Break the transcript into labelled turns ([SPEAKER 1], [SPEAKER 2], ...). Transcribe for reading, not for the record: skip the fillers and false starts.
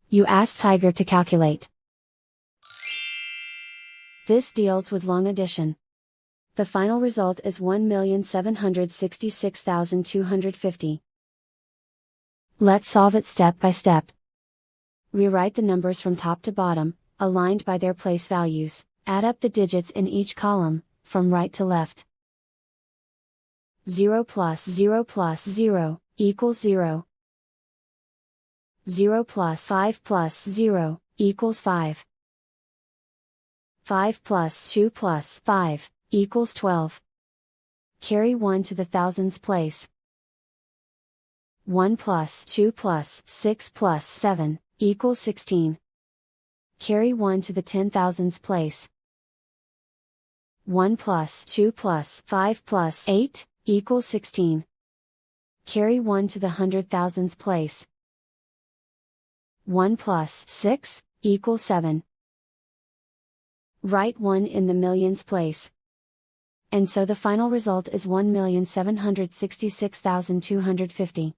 [SPEAKER 1] You ask Tiger to calculate. This deals with long addition. The final result is 1,766,250. Let's solve it step by step. Rewrite the numbers from top to bottom, aligned by their place values. Add up the digits in each column, from right to left. 0 plus 0 plus 0 equals 0. 0 plus 5 plus 0 equals 5. 5 plus 2 plus 5 equals 12. Carry 1 to the thousands place. 1 plus 2 plus 6 plus 7 equals 16. Carry 1 to the 10,000s place. 1 plus 2 plus 5 plus 8 equals 16. Carry 1 to the 100,000s place. 1 plus 6 equals 7. Write 1 in the millions place. And so the final result is 1,766,250.